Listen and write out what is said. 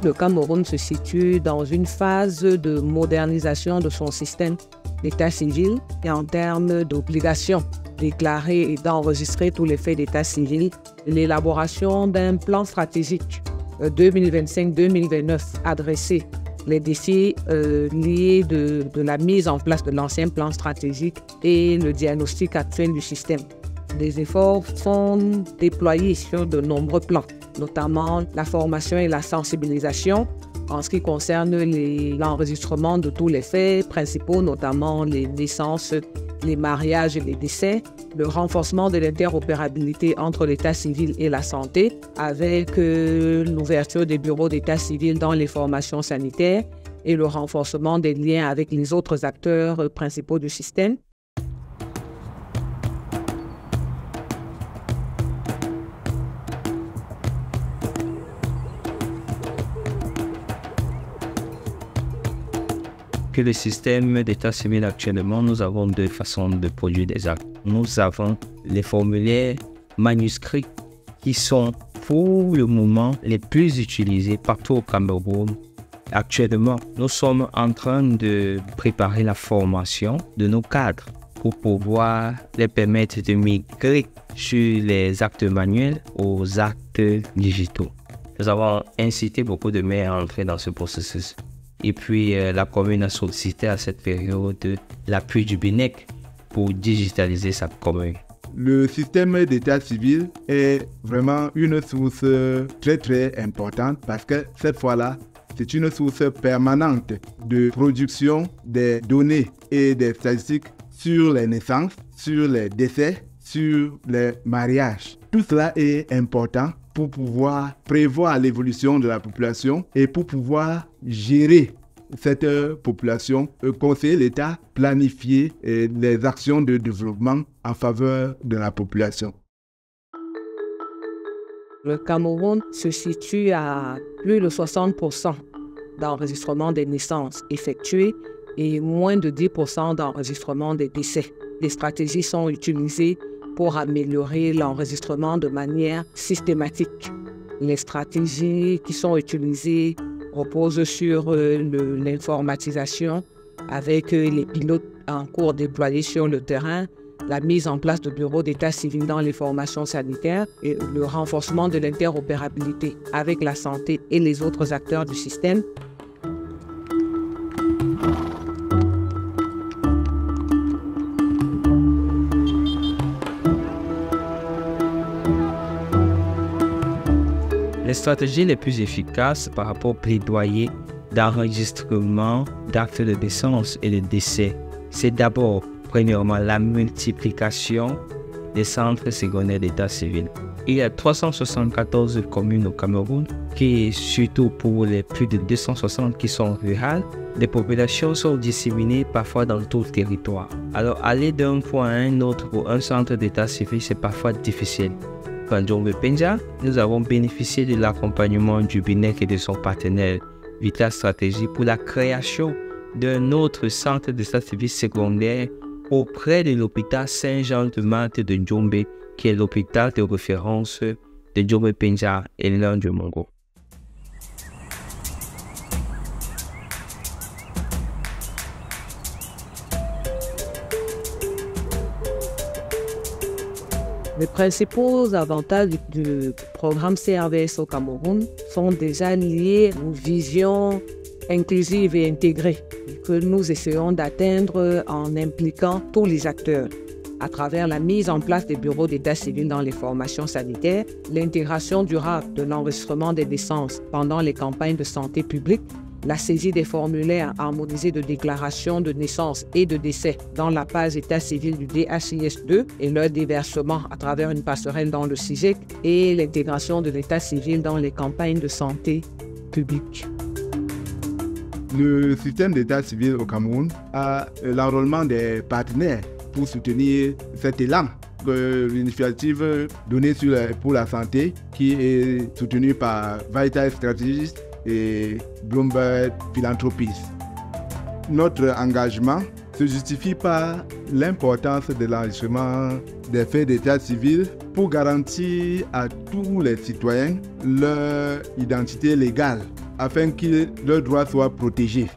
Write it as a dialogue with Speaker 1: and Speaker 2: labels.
Speaker 1: le Cameroun se situe dans une phase de modernisation de son système d'état civil et en termes d'obligations déclarer et d'enregistrer tous les faits d'état civil, l'élaboration d'un plan stratégique 2025-2029 adressé les défis liés de la mise en place de l'ancien plan stratégique et le diagnostic actuel du système. Des efforts sont déployés sur de nombreux plans, notamment la formation et la sensibilisation en ce qui concerne l'enregistrement de tous les faits principaux, notamment les naissances, les mariages et les décès, le renforcement de l'interopérabilité entre l'état civil et la santé, avec l'ouverture des bureaux d'état civil dans les formations sanitaires et le renforcement des liens avec les autres acteurs principaux du système.
Speaker 2: Que le système d'état civil actuellement, nous avons deux façons de produire des actes. Nous avons les formulaires manuscrits qui sont pour le moment les plus utilisés partout au Cameroun. Actuellement, nous sommes en train de préparer la formation de nos cadres pour pouvoir les permettre de migrer sur les actes manuels aux actes digitaux. Nous avons incité beaucoup de maires à entrer dans ce processus. Et puis, la commune a sollicité à cette période l'appui du BINEC pour digitaliser sa commune.
Speaker 3: Le système d'état civil est vraiment une source très importante parce que cette fois-là, c'est une source permanente de production des données et des statistiques sur les naissances, sur les décès, sur les mariages. Tout cela est important pour pouvoir prévoir l'évolution de la population et pour pouvoir gérer cette population, conseiller l'État, planifier les actions de développement en faveur de la population.
Speaker 1: Le Cameroun se situe à plus de 60% d'enregistrement des naissances effectuées et moins de 10% d'enregistrement des décès. Des stratégies sont utilisées pour améliorer l'enregistrement de manière systématique. Les stratégies qui sont utilisées reposent sur l'informatisation avec les pilotes en cours déployés sur le terrain, la mise en place de bureaux d'état civil dans les formations sanitaires et le renforcement de l'interopérabilité avec la santé et les autres acteurs du système.
Speaker 2: Les stratégies les plus efficaces par rapport au plaidoyer d'enregistrement d'actes de naissance et de décès, c'est d'abord, premièrement, la multiplication des centres secondaires d'état civil. Il y a 374 communes au Cameroun, qui, surtout pour les plus de 260 qui sont rurales, les populations sont disséminées parfois dans tout le territoire. Alors, aller d'un point à un autre pour un centre d'état civil, c'est parfois difficile. Dans Djombe-Penja, nous avons bénéficié de l'accompagnement du BINEC et de son partenaire Vital Stratégie pour la création d'un autre centre d'état civil secondaire auprès de l'hôpital Saint-Jean-de-Marthe de Djombe, qui est l'hôpital de référence de Djombe-Penja et l'un du Mongo.
Speaker 1: Les principaux avantages du programme CRVS au Cameroun sont déjà liés à une vision inclusive et intégrée que nous essayons d'atteindre en impliquant tous les acteurs à travers la mise en place des bureaux d'état civil dans les formations sanitaires, l'intégration durable de l'enregistrement des naissances pendant les campagnes de santé publique, la saisie des formulaires harmonisés de déclaration de naissance et de décès dans la page état civil du DHIS2 et leur déversement à travers une passerelle dans le CIGEC et l'intégration de l'état civil dans les campagnes de santé publique.
Speaker 3: Le système d'état civil au Cameroun a l'enrôlement des partenaires pour soutenir cet élan de l'initiative donnée pour la santé qui est soutenue par Vital Strategies et Bloomberg Philanthropies. Notre engagement se justifie par l'importance de l'enregistrement des faits d'état civil pour garantir à tous les citoyens leur identité légale afin que leurs droits soient protégés.